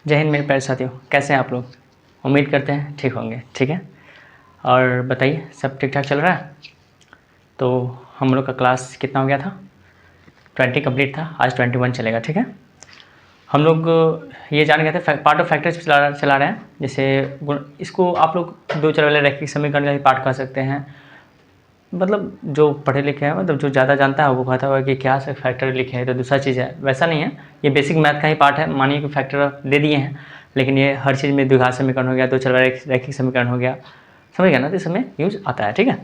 जय हिंद मेरे प्यारे साथियों, कैसे हैं आप लोग। उम्मीद करते हैं ठीक होंगे। ठीक है, और बताइए सब ठीक ठाक चल रहा है। तो हम लोग का क्लास कितना हो गया था, 20 कंप्लीट था, आज 21 चलेगा। ठीक है, हम लोग ये जान गए थे पार्ट ऑफ फैक्टर्स चला रहे हैं। जैसे इसको आप लोग दो चर वाले रैखिक समीकरण का भी पाठ कर सकते हैं। मतलब जो पढ़े लिखे हैं, मतलब जो ज़्यादा जानता है वो कहता होगा कि क्या से फैक्टर लिखे हैं तो दूसरा चीज़ है, वैसा नहीं है। ये बेसिक मैथ का ही पार्ट है। मानिए कि फैक्टर दे दिए हैं, लेकिन ये हर चीज़ में द्विघात समीकरण हो गया, दो चर वाले रैखिक समीकरण हो गया, समझ गया ना, तो इस समय यूज आता है। ठीक है,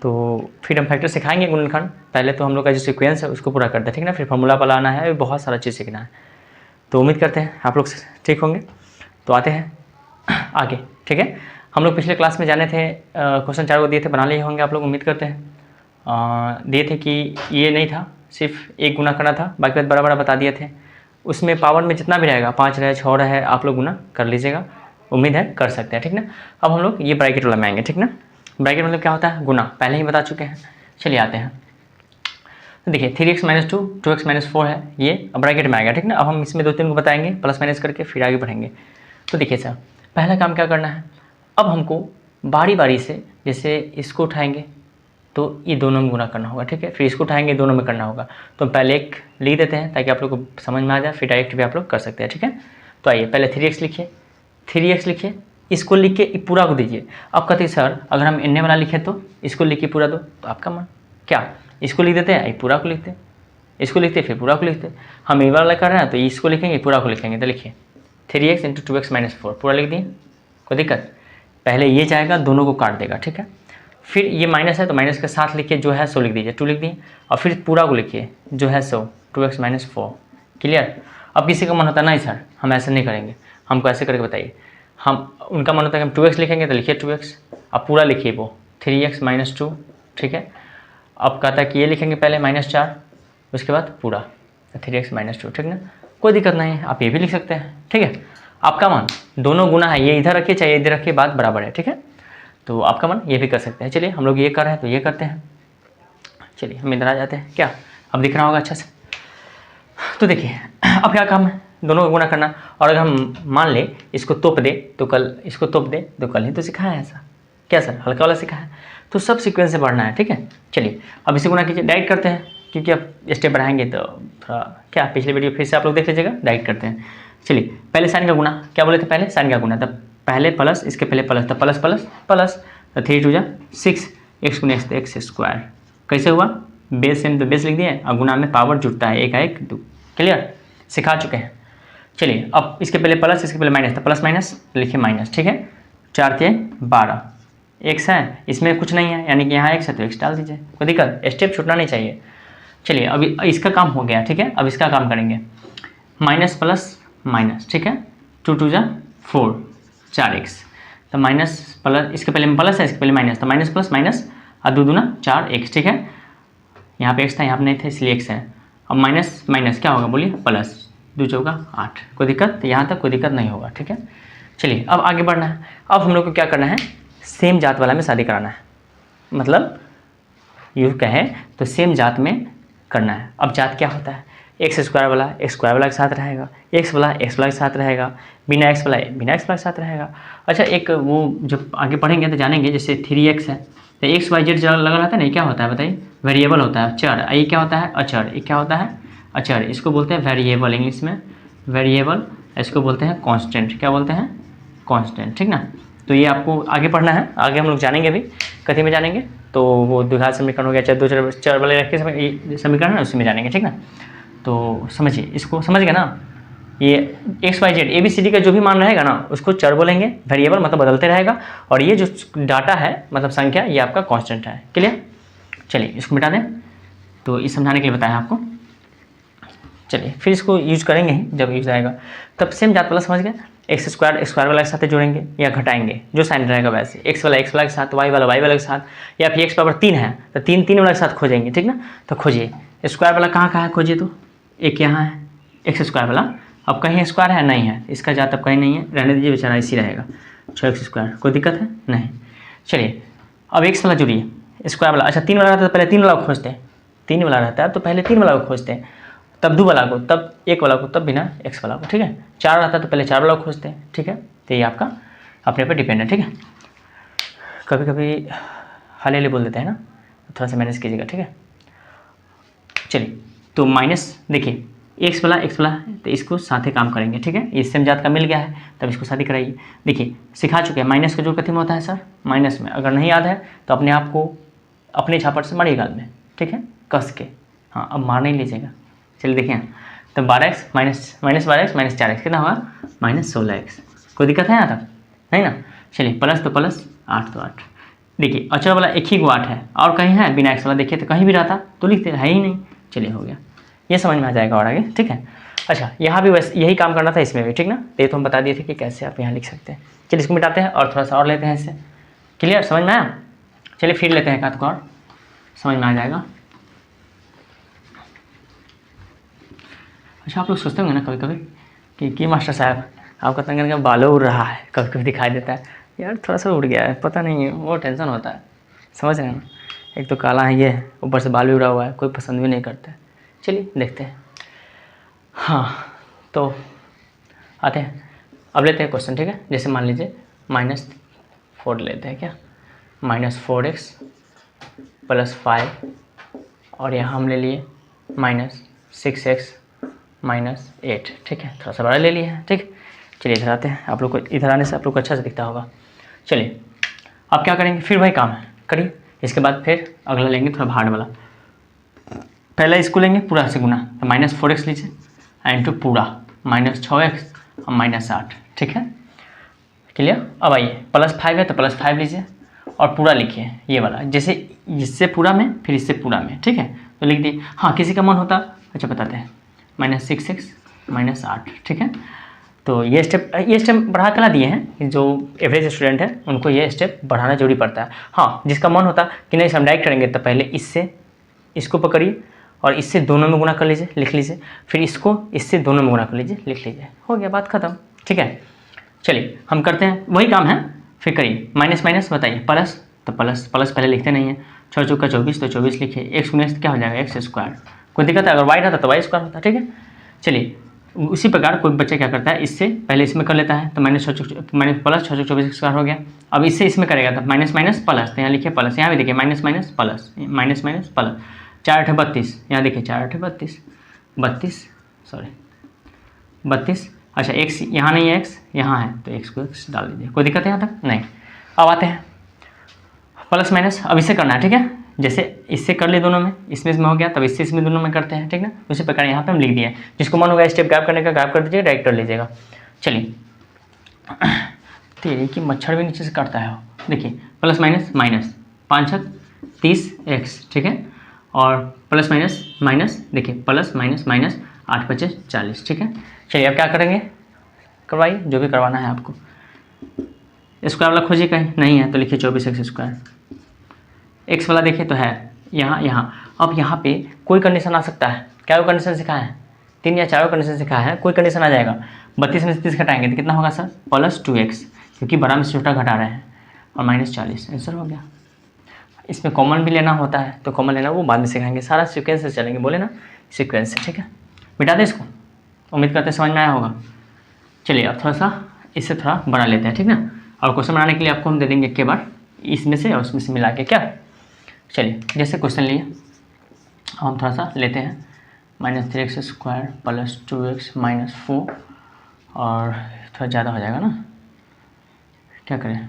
तो फिर हम फैक्टर सिखाएंगे गुणनखंड। पहले तो हम लोग का जो सीक्वेंस है उसको पूरा करते हैं, ठीक ना, फिर फॉर्मूला बनाना है, बहुत सारा चीज़ सीखना है। तो उम्मीद करते हैं आप लोग ठीक होंगे। तो आते हैं आगे। ठीक है, हम लोग पिछले क्लास में जाने थे, क्वेश्चन 4 को दिए थे, बना लिए होंगे आप लोग, उम्मीद करते हैं। दिए थे कि ये नहीं था, सिर्फ एक गुना करना था, बाकी बात बड़ा बड़ा बता दिए थे। उसमें पावर में जितना भी रहेगा, 5 रहे 6 रहे, आप लोग गुना कर लीजिएगा, उम्मीद है कर सकते हैं। ठीक ना, अब हम लोग ये ब्रैकेट वाला में आएंगे। ठीक ना, ब्रैकेट मतलब क्या होता है, गुना, पहले ही बता चुके हैं। चलिए आते हैं, तो देखिए 3x - 2 2x - 4 है, ये अब ब्रैकेट में आएगा। ठीक ना, अब हम इसमें 2-3 को बताएंगे प्लस माइनस करके, फिर आगे बढ़ेंगे। तो देखिए सर, पहला काम क्या करना है, अब हमको बारी बारी से, जैसे इसको उठाएंगे तो ये दोनों में गुना करना होगा। ठीक है, फिर इसको उठाएंगे दोनों में करना होगा। तो पहले एक लिख देते हैं ताकि आप लोग को समझ में आ जाए, फिर डायरेक्ट भी आप लोग कर सकते हैं। ठीक है, तो आइए पहले 3x लिखिए, 3x लिखिए, इसको लिख के पूरा को दीजिए। अब कहते हैं सर अगर हम इन्ने वाला लिखे तो इसको लिख के पूरा दो, तो आपका मन क्या, इसको लिख देते हैं, ये पूरा को लिखते हैं, इसको लिखते फिर पूरा को लिखते हैं। हम ये वाला कर रहे हैं तो इसको लिखेंगे, पूरा को लिखेंगे। तो लिखिए 3x × 2x - 4 पूरा लिख दिए, कोई दिक्कत। पहले ये जाएगा, दोनों को काट देगा। ठीक है, फिर ये माइनस है तो माइनस के साथ लिखिए, जो है 100 लिख दीजिए, 2 लिख दिए, और फिर पूरा को लिखिए, जो है 100, 2x - 4। क्लियर। अब किसी का मन होता है नहीं सर हम ऐसे नहीं करेंगे, हमको ऐसे करके बताइए। हम उनका मन होता है कि हम 2x लिखेंगे, तो लिखिए 2x, अब पूरा लिखिए वो 3x - 2। ठीक है, अब कहता है कि ये लिखेंगे पहले -4, उसके बाद पूरा 3x - 2। ठीक ना, कोई दिक्कत नहीं है, आप ये भी लिख सकते हैं। ठीक है, आपका मन, दोनों गुना है, ये इधर रखिए चाहे इधर रखिए, बात बराबर है। ठीक है, तो आपका मन ये भी कर सकते हैं। चलिए हम लोग ये कर रहे हैं तो ये करते हैं। चलिए हम इधर आ जाते हैं, क्या अब दिख रहा होगा अच्छा से। तो देखिए अब क्या काम है, दोनों का गुना करना। और अगर हम मान ले इसको तोप दे तो कल, इसको तोप दे तो कल ही तो सिखाया है ऐसा, क्या सर हल्का वाला सिखाया है, तो सब सीक्वेंस से बढ़ना है। ठीक है, चलिए अब इसे गुना कीजिए, डायरेक्ट करते हैं, क्योंकि अब स्टेप बढ़ाएंगे तो थोड़ा क्या, पिछले वीडियो फिर से आप लोग देख लीजिएगा, डायरेक्ट करते हैं। चलिए पहले साइन का गुना, क्या बोले थे पहले साइन का गुना, तब पहले प्लस, इसके पहले प्लस, तब प्लस प्लस प्लस, तो 3 × 2 = 6, x × x तो x²। कैसे हुआ, बेस सेम तो बेस लिख दिए, और गुना में पावर जुड़ता है, 1 1 2। क्लियर, सिखा चुके हैं। चलिए अब इसके पहले प्लस, इसके पहले माइनस, तो प्लस माइनस लिखिए माइनस। ठीक है, 4 × 3 = 12, एक्स है, इसमें कुछ नहीं है, यानी कि यहाँ एक्स है तो एक्स डाल दीजिए, कोई दिक्कत, स्टेप छूटना नहीं चाहिए। चलिए अभी इसका काम हो गया। ठीक है, अब इसका काम करेंगे, माइनस प्लस माइनस। ठीक है, 2 × 2 = 4, 4x, तो माइनस प्लस, इसके पहले प्लस है, इसके पहले माइनस, तो माइनस प्लस माइनस, और 2 दूना 4x। ठीक है, यहाँ पे x था, यहाँ पे नहीं था, इसलिए x है। अब माइनस माइनस क्या होगा बोलिए, प्लस, 2 × 4 = 8, कोई दिक्कत, यहाँ तक कोई दिक्कत नहीं होगा। ठीक है, चलिए अब आगे बढ़ना है। अब हम लोग को क्या करना है, सेम जात वाला में शादी कराना है, मतलब यूँ कहें तो सेम जात में करना है। अब जात क्या होता है, x² वाला x² वाला के साथ रहेगा, x वाला x वाला के साथ रहेगा, बिना x वाला बिना x वाला के साथ रहेगा। अच्छा एक वो जब आगे पढ़ेंगे तो जानेंगे, जैसे 3x है तो x y z लगा रहता है ना, ये क्या होता है बताइए, वेरिएबल होता है, चर। ये क्या होता है, अचर। ये क्या होता है, अचर, इसको बोलते हैं वेरिएबल, इंग्लिश में वेरिएबल, इसको बोलते हैं कांस्टेंट। क्या बोलते हैं, कांस्टेंट। ठीक ना, तो ये आपको आगे पढ़ना है, आगे हम लोग जानेंगे भी, कथी में जानेंगे, तो वो द्विघात समीकरण हो गया, चाहे दो चर वाले रखे समीकरण है, उसी में जानेंगे। ठीक ना, तो समझिए, इसको समझ गए ना, ये X Y Z A B C D का जो भी मान रहेगा ना उसको चर बोलेंगे, वेरिएबल मतलब बदलते रहेगा, और ये जो डाटा है मतलब संख्या, ये आपका कांस्टेंट है। क्लियर, चलिए इसको मिटा दें, तो इस समझाने के लिए बताया आपको। चलिए फिर इसको यूज करेंगे ही, जब यूज आएगा तब सेम जात वाला समझ गए, x² वाला के साथ जोड़ेंगे या घटाएंगे, जो साइन रहेगा वैसे, x वाला के साथ, y वाला के साथ, या फिर x पावर 3 है तो 3 वाला के साथ खोजेंगे। ठीक ना, तो खोजिए स्क्वायर वाला कहाँ है, खोजिए, तो एक यहाँ है x² वाला, अब कहीं स्क्वायर है नहीं है, इसका जात अब कहीं नहीं है, रहने दीजिए बेचारा इसी रहेगा, 6x², कोई दिक्कत है नहीं। चलिए अब x वाला जुड़िए स्क्वायर वाला, अच्छा 3 वाला रहता है तो पहले 3 वाला को खोजते हैं, 3 वाला रहता है तो पहले 3 वाला को खोजते हैं, तब 2 वाला को, तब 1 वाला को, तब बिना x वाला को, ठीक है। 4 रहता तो पहले 4 वाला को खोजते हैं, ठीक है। तो ये आपका अपने पे डिपेंड है, ठीक है। कभी कभी हाले बोल देते हैं ना, थोड़ा सा मैनेज कीजिएगा, ठीक है। चलिए, तो माइनस देखिए x वाला है तो इसको साथ ही काम करेंगे, ठीक है। ये सेम जात का मिल गया है तब इसको साथ ही कराइए। देखिए सिखा चुके हैं माइनस का जो कथी में होता है सर, माइनस में। अगर नहीं याद है तो अपने आप को अपने झापट से मारिए गाल में, ठीक है, कस के। हाँ, अब मार नहीं लीजिएगा। चलिए देखिए, तो 12x minus 12x minus 4x कितना होगा, -16x। कोई दिक्कत है यहाँ तक, नहीं ना। चलिए प्लस तो प्लस, 8 तो 8। देखिए अचर वाला एक ही को 8 है, और कहीं है बिना x वाला, देखिए तो कहीं भी रहता तो लिखते, है ही नहीं। चलिए हो गया, ये समझ में आ जाएगा और आगे, ठीक है। अच्छा, यहाँ भी वैसे यही काम करना था, इसमें भी, ठीक ना। तो ये तो हम बता दिए थे कि कैसे आप यहाँ लिख सकते हैं। चलिए इसको मिटाते हैं और थोड़ा सा और लेते हैं इससे। क्लियर, समझ में आया। चलिए फिर लेते हैं एक हाथ को और, समझ में आ जाएगा। अच्छा, आप लोग सोचते होंगे ना कभी कभी कि मास्टर साहब आपका तंगन का बालों उड़ रहा है, कभी कभी दिखाई देता है यार, थोड़ा सा उड़ गया है, पता नहीं, वो टेंशन होता है, समझ रहे हैं ना। एक तो काला है ये, ऊपर से बाल भी उड़ा हुआ है, कोई पसंद भी नहीं करता है। चलिए देखते हैं। हाँ, तो आते हैं, अब लेते हैं क्वेश्चन, ठीक है। जैसे मान लीजिए -4 लेते हैं क्या, -4x + 5, और यहाँ हम ले लिए -6x - 8, ठीक है। थोड़ा सा बड़ा ले लिया है, ठीक। चलिए इधर आते हैं, आप लोग को इधर आने से आप लोग को अच्छा से दिखता होगा। चलिए अब क्या करेंगे, फिर वही काम है, करिए। इसके बाद फिर अगला लेंगे थोड़ा हार्ड वाला। पहला इसको लेंगे पूरा से गुना, तो -4x लीजिए इंटू पूरा -6x और -8, ठीक है। क्लियर। अब आइए +5 है तो +5 लीजिए और पूरा लिखिए ये वाला, जैसे इससे पूरा में फिर इससे पूरा में, ठीक है। तो लिख दिए। हाँ, किसी का मन होता, अच्छा बताते हैं, -6x - 8, ठीक है। तो ये स्टेप बढ़ा कला दिए हैं, जो एवरेज स्टूडेंट है उनको ये स्टेप बढ़ाना जरूरी पड़ता है। हाँ, जिसका मन होता कि नहीं हम डायरेक्ट करेंगे, तो पहले इससे इसको पकड़िए और इससे दोनों में गुना कर लीजिए, लिख लीजिए, फिर इसको इससे दोनों में गुना कर लीजिए, लिख लीजिए, हो गया, बात खत्म, ठीक है। चलिए हम करते हैं, वही काम है, फिर करिए। माइनस माइनस बताइए, प्लस, तो प्लस पहले लिखते नहीं है। 6 चौका 24, तो 24 लिखिए। x गुने क्या हो जाएगा, x²। कोई दिक्कत है, अगर y रहता तो y² होता, ठीक है। चलिए उसी प्रकार कोई बच्चा क्या करता है, इससे पहले इसमें कर लेता है, तो -6 प्लस 6 24 हो गया। अब इससे इसमें करेगा तो माइनस माइनस प्लस, तो यहाँ लिखिए प्लस, यहाँ भी देखिए minus minus plus, minus minus plus. 4 8 32, यहाँ देखिए 4 8 32। अच्छा x यहाँ नहीं है, x यहाँ है, तो x को x डाल दीजिए, कोई दिक्कत है यहाँ तक नहीं। अब आते हैं प्लस माइनस, अब इससे करना है, ठीक है। जैसे इससे कर ले दोनों में, इसमें हो गया, तब इससे इसमें दोनों में करते हैं, ठीक ना। उसी प्रकार यहाँ पे हम लिख दिए, जिसको मन होगा स्टेप गायब करने का गायब कर दीजिए, डायरेक्ट कर लीजिएगा। चलिए तेरी की मच्छर भी नीचे से काटता है, देखिए प्लस माइनस माइनस 5 6 30x, ठीक है। और प्लस माइनस माइनस, देखिए प्लस माइनस माइनस 8 5 40, ठीक है। चलिए अब क्या करेंगे, करवाइए जो भी करवाना है आपको। स्क्वायर वाला खोजिए, कहीं नहीं है तो लिखिए 24x²। x वाला देखिए तो है यहाँ। अब यहाँ पे कोई कंडीशन आ सकता है, क्या वो कंडीशन सिखाया है, 3 या 4 कंडीशन सिखाया है, कोई कंडीशन आ जाएगा। 32 में से 30 घटाएंगे तो कितना होगा सर, +2x, क्योंकि बड़ा में से छोटा घटा रहे हैं, और -40, आंसर हो गया। इसमें कॉमन भी लेना होता है, तो कॉमन लेना वो बाद में सिखाएंगे, सारा सीक्वेंस से चलेंगे, बोले ना सीक्वेंस से, ठीक है। मिटा दें इसको, उम्मीद करते हैं समझ में आया होगा। चलिए अब थोड़ा सा इससे थोड़ा बड़ा लेते हैं, ठीक ना। और क्वेश्चन बनाने के लिए आपको हम दे देंगे एक बार इसमें से और उसमें से मिला के, क्या। चलिए जैसे क्वेश्चन लिए, हम थोड़ा सा लेते हैं, -3x² + 2x - 4, और थोड़ा ज़्यादा हो जाएगा ना, क्या करें,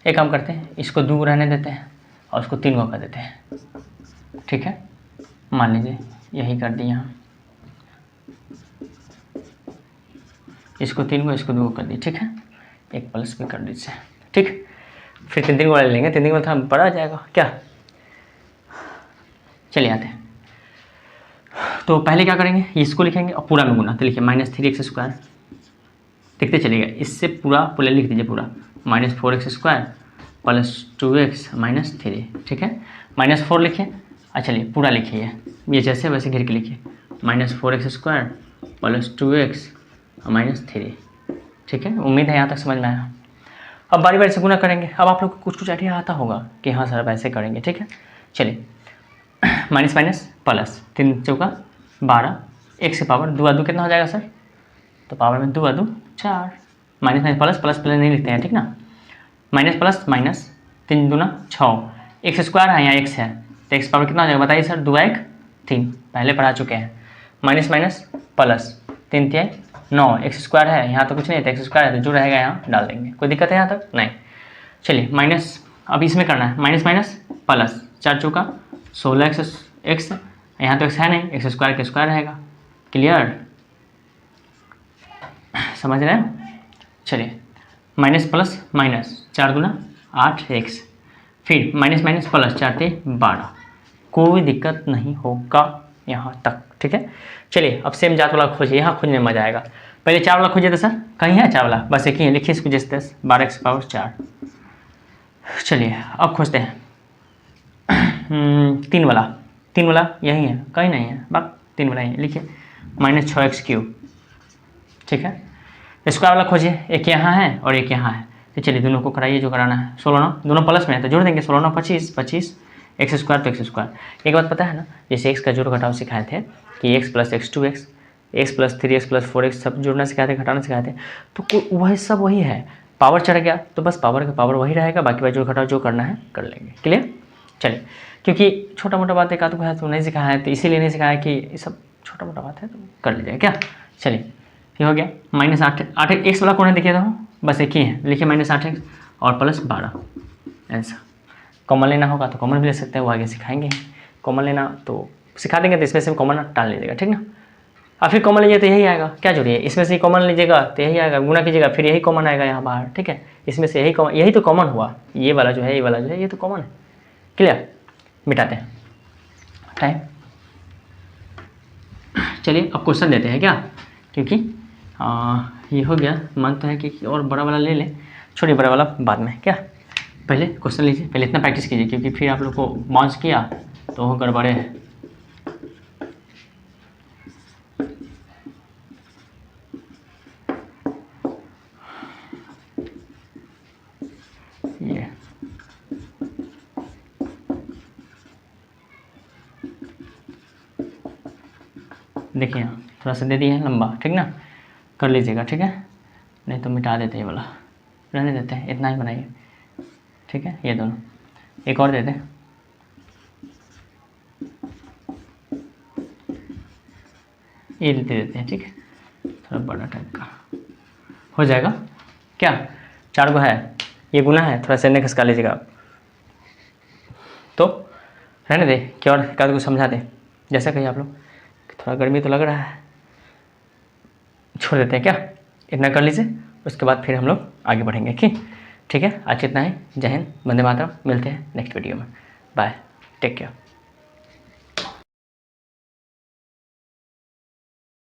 एक काम करते हैं, इसको 2 रहने देते हैं और उसको 3 कर देते हैं, ठीक है। मान लीजिए यही कर दिया, इसको 3 को इसको 2 कर दिए, ठीक है। एक प्लस भी कर दीजिए, ठीक। फिर 3 वाला लेंगे, 3 वाला थोड़ा बड़ा आ जाएगा, क्या। चलिए आते हैं, तो पहले क्या करेंगे, इसको लिखेंगे और पूरा में गुना, तो लिखिए -3x², देखते चलिएगा, इससे पूरा लिख दीजिए पूरा, -4x² + 2x - 3, ठीक है। -4 लिखिए, अच्छा चलिए पूरा लिखिए, ये जैसे वैसे घेर के लिखिए, -4x² + 2x - 3, ठीक है। उम्मीद है यहाँ तक समझ में आया। अब बारी बारी से गुना करेंगे, अब आप लोग को कुछ आइडिया आता होगा कि हाँ सर वैसे करेंगे, ठीक है। चलिए माइनस माइनस प्लस, 3 चौका 12 एक्स की पावर 2 2 कितना हो जाएगा सर? तो पावर में 2 2 4, minus minus plus, plus plus नहीं लिखते हैं, ठीक ना, माइनस प्लस माइनस, 3 दूना 6, एक्स स्क्वायर है, यहाँ एक्स है तो एक्स पावर कितना हो जाएगा बताइए सर? 2 1 3, पहले पढ़ा चुके हैं, minus minus plus, 3 3 9, x square है, यहाँ तो कुछ नहीं है तो एक्स स्क्वायर है तो जो रहेगा यहाँ डाल देंगे, कोई दिक्कत है यहाँ तक? नहीं। चलिए माइनस, अब इसमें करना है माइनस माइनस प्लस, 4 चौका 16 एक्स, यहाँ तो एक्स है नहीं, एक्स स्क्वायर के स्क्वायर रहेगा, क्लियर, समझ रहे हैं? चलिए माइनस प्लस माइनस, 4 दूना 8 एक्स, फिर माइनस माइनस प्लस, 4 3 12, कोई दिक्कत नहीं होगा यहाँ तक, ठीक है। चलिए अब सेम जात वाला खोजिए, यहाँ खोजने में मजा आएगा। पहले 4 वाला खोजिए तो सर कहीं है 4 वाला? बस एक ही है, लिखिए इसको जैसे 10 12 एक्स पावर 4। चलिए अब खोजते हैं 3 वाला, 3 वाला यही है, कहीं नहीं है, बस 3 वाला ही है, लिखिए माइनस 6x3, ठीक है। स्क्वायर वाला खोजिए, एक यहाँ है और एक यहाँ है, तो चलिए दोनों को कराइए जो कराना है। 16 9, दोनों प्लस में है तो जोड़ देंगे, 16 9 25 25, एक्स स्क्वायर तो एक्स स्क्वायर। एक बात पता है ना, जैसे एक्स का जोड़ घटाव सिखाए थे कि x plus x 2x, x plus 3x plus 4x सब जोड़ना सिखाए थे, घटाना सिखाए थे, तो वही सब वही है, पावर चढ़ गया तो बस पावर का पावर वही रहेगा, बाकी बाकी जोड़ घटाव जो करना है कर लेंगे, क्लियर। चलिए क्योंकि छोटा मोटा बात एक आध को है तो नहीं सिखाया है, तो इसीलिए नहीं सिखाया कि ये सब छोटा मोटा बात है तो कर लीजिएगा क्या। चलिए ये हो गया माइनस 8 एक्स वाला कौन है देखिए, तो बस एक ही है, लिखिए माइनस 8 एक्स और प्लस 12, ऐसा। कॉमन लेना होगा तो कॉमन भी ले सकते हैं, वो आगे सिखाएंगे, कॉमन लेना तो सिखा देंगे, तो इसमें से कॉमन टाल लीजिएगा, ठीक ना। और फिर कॉमन लीजिए तो यही आएगा, क्या जोड़िए, इसमें से कॉमन लीजिएगा तो यही आएगा, गुना कीजिएगा फिर यही कॉमन आएगा यहाँ बाहर, ठीक है। इसमें से यही तो कॉमन हुआ, ये वाला जो है, ये वाला जो है, ये तो कॉमन है, क्लियर। मिटाते हैं टाइम। चलिए अब क्वेश्चन देते हैं क्या, क्योंकि ये हो गया, मानता है कि और बड़ा वाला ले लें, छोटे बड़ा वाला बाद में, क्या पहले क्वेश्चन लीजिए, पहले इतना प्रैक्टिस कीजिए, क्योंकि फिर आप लोग को बाउंस किया तो वो गड़बड़े है। ये देखिए थोड़ा सा दे दिए हैं लंबा, ठीक ना, कर लीजिएगा, ठीक है, नहीं तो मिटा देते हैं ये वाला, रहने देते हैं, इतना ही बनाइए, ठीक है। ये दोनों एक और दे दें, ये दे देते हैं, ठीक है, थोड़ा बड़ा टाइप का हो जाएगा क्या। 4 को है, ये गुना है, थोड़ा सा खसका लीजिएगा आप, तो रहने दे क्या, और एक आध को समझा दें, जैसा कहिए आप लोग, थोड़ा गर्मी तो लग रहा है, छोड़ देते हैं क्या, इतना कर लीजिए, उसके बाद फिर हम लोग आगे बढ़ेंगे, ठीक है। आज इतना ही, जय हिंद, वंदे मातरम, मिलते हैं नेक्स्ट वीडियो में, बाय, टेक केयर।